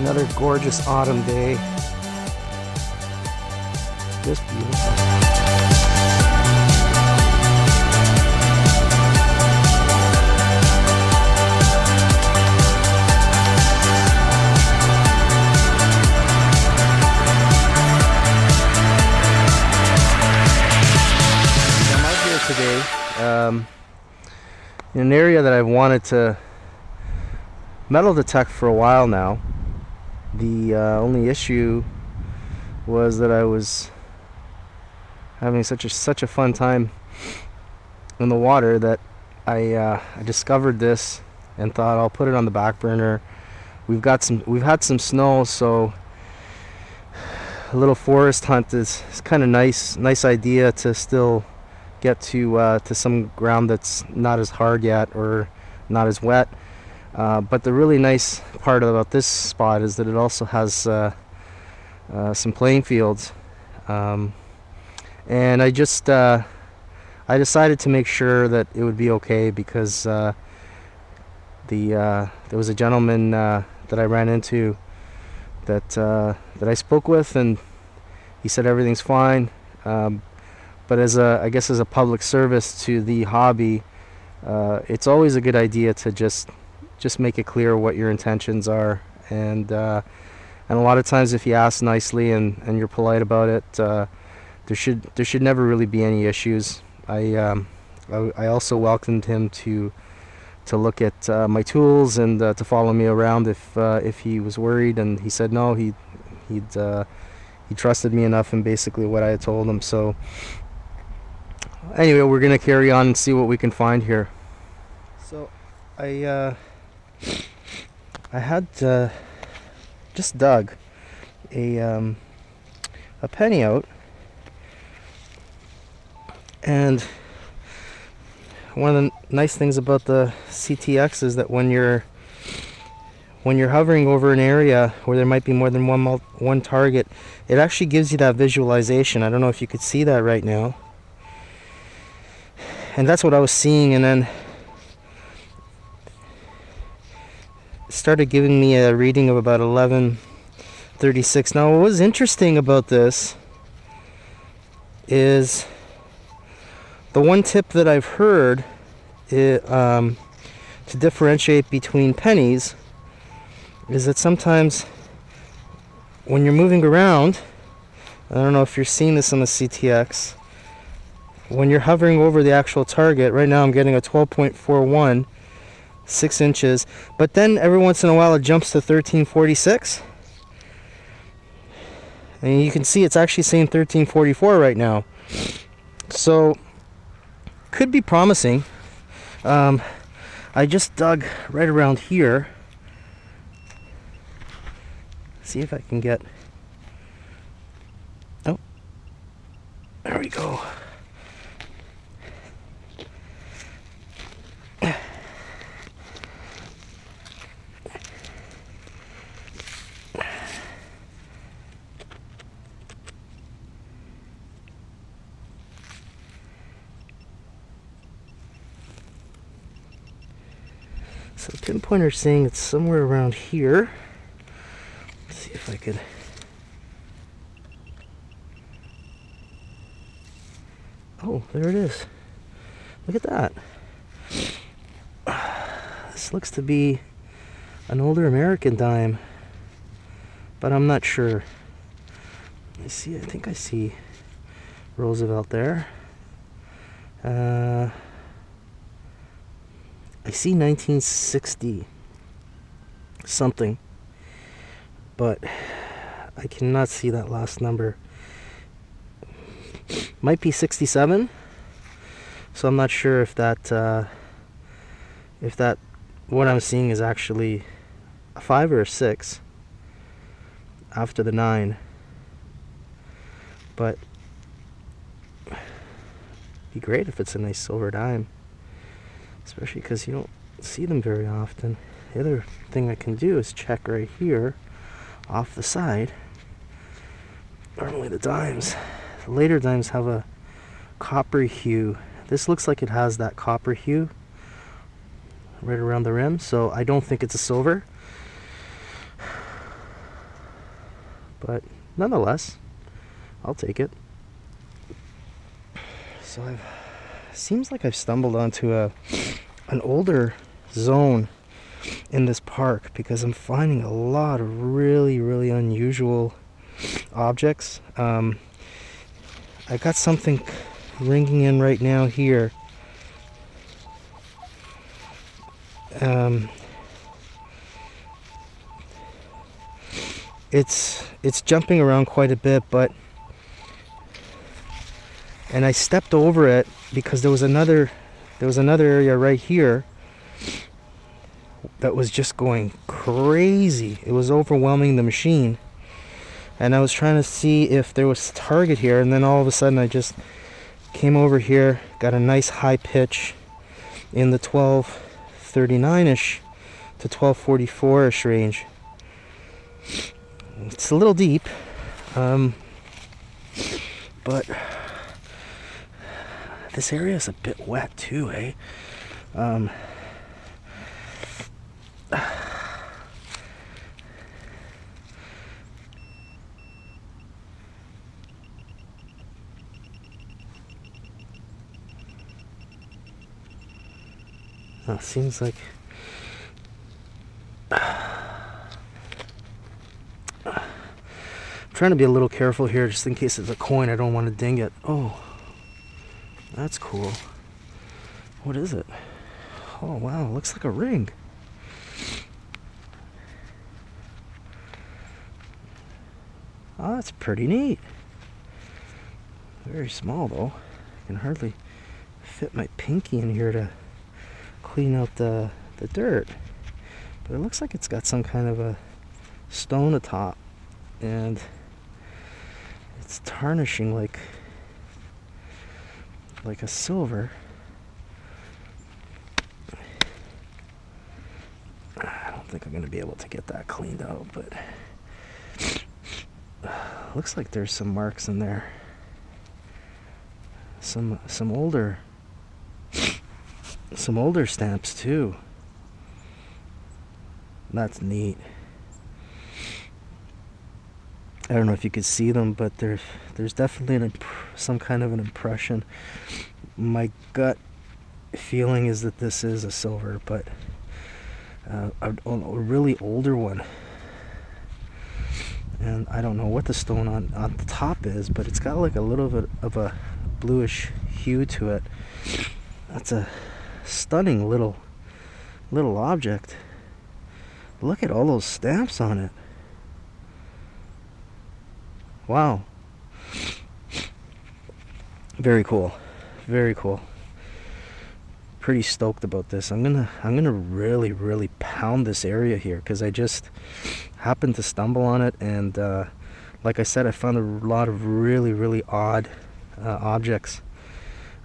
Another gorgeous autumn day. Just beautiful. Today in an area that I've wanted to metal detect for a while now. The only issue was that I was having such a fun time in the water that I discovered this and thought I'll put it on the back burner. We've had some snow, so a little forest hunt is kind of nice idea to still get to some ground that's not as hard yet or not as wet. But the really nice part about this spot is that it also has some playing fields, and I decided to make sure that it would be okay because there was a gentleman that I ran into that I spoke with, and he said everything's fine. But I guess as a public service to the hobby, it's always a good idea to just make it clear what your intentions are, and a lot of times if you ask nicely and you're polite about it, there should never really be any issues. I also welcomed him to look at my tools and to follow me around if he was worried, and he said no, he trusted me enough and basically what I had told him. So anyway, we're gonna carry on and see what we can find here. So I had just dug a penny out, and one of the nice things about the CTX is that when you're hovering over an area where there might be more than one target, it actually gives you that visualization. I don't know if you could see that right now. And that's what I was seeing, and then it started giving me a reading of about 11:36. Now, what was interesting about this is the one tip that I've heard to differentiate between pennies is that sometimes when you're moving around, I don't know if you're seeing this on the CTX, when you're hovering over the actual target, right now I'm getting a 12.41, 6 inches, but then every once in a while it jumps to 1346, and you can see it's actually saying 1344 right now, so could be promising. I just dug right around here. See if I can get, oh, there we go. So pinpointer's saying it's somewhere around here. Let's see if I could. Oh, there it is. Look at that. This looks to be an older American dime, but I'm not sure. Let me see. I think I see Roosevelt there. I see 1960 something, but I cannot see that last number. Might be 67, so I'm not sure if that what I'm seeing is actually a 5 or a 6 after the 9, but it'd be great if it's a nice silver dime, especially because you don't see them very often. The other thing I can do is check right here off the side. Normally the later dimes have a copper hue. This looks like it has that copper hue right around the rim, so I don't think it's a silver. but nonetheless, I'll take it. So seems like I've stumbled onto an older zone in this park, because I'm finding a lot of really, really unusual objects. I got something ringing in right now here. It's jumping around quite a bit, and I stepped over it because there was another area right here that was just going crazy. It was overwhelming the machine, and I was trying to see if there was a target here, and then all of a sudden I just came over here, got a nice high pitch in the 1239ish to 1244ish range. It's a little deep, but this area is a bit wet too, eh? Seems like I'm trying to be a little careful here, just in case it's a coin. I don't want to ding it. Oh, that's cool. What is it? Oh wow, looks like a ring. Oh, that's pretty neat. Very small though. I can hardly fit my pinky in here to clean out the dirt. But it looks like it's got some kind of a stone atop, and it's tarnishing like a silver. I don't think I'm going to be able to get that cleaned out, but looks like there's some marks in there. Some older stamps too. That's neat. I don't know if you could see them, but there's definitely some kind of an impression. My gut feeling is that this is a silver, but a really older one. And I don't know what the stone on the top is, but it's got like a little bit of a bluish hue to it. That's a stunning little object. Look at all those stamps on it. Wow. Very cool. Very cool. Pretty stoked about this. I'm gonna really pound this area here, because I just happened to stumble on it, and like I said, I found a lot of really odd objects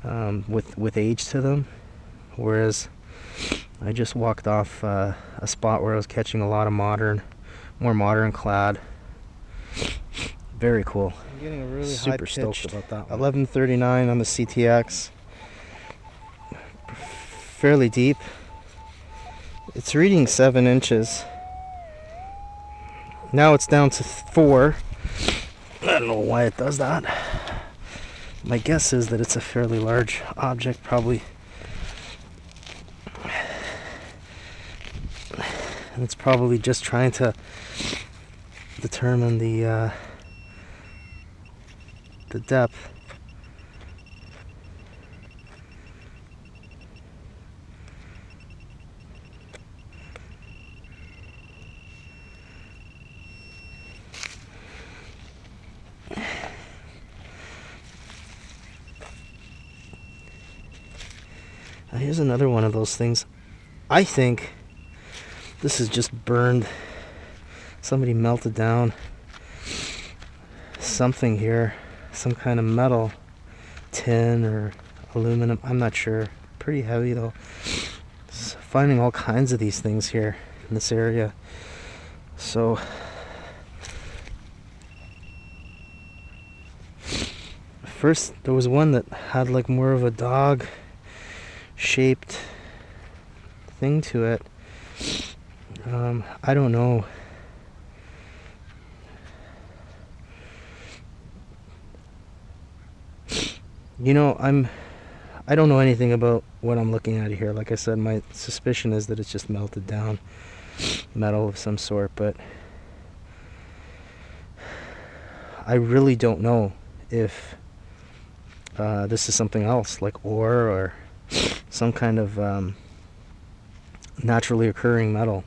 with age to them, whereas I just walked off a spot where I was catching a lot of more modern clad. Very cool. I'm getting a really super stoked about that one. 1139 on the CTX. Fairly deep. It's reading 7 inches. Now it's down to 4. I don't know why it does that. My guess is that it's a fairly large object, probably. And it's probably just trying to determine the depth. Here's another one of those things. I think this is just burned. Somebody melted down something here, some kind of metal, tin or aluminum. I'm not sure. Pretty heavy though. Just finding all kinds of these things here in this area. So first there was one that had like more of a dog shaped thing to it. I don't know. You know, I don't know anything about what I'm looking at here. Like I said, my suspicion is that it's just melted down metal of some sort, but I really don't know if this is something else, like ore or some kind of naturally occurring metal.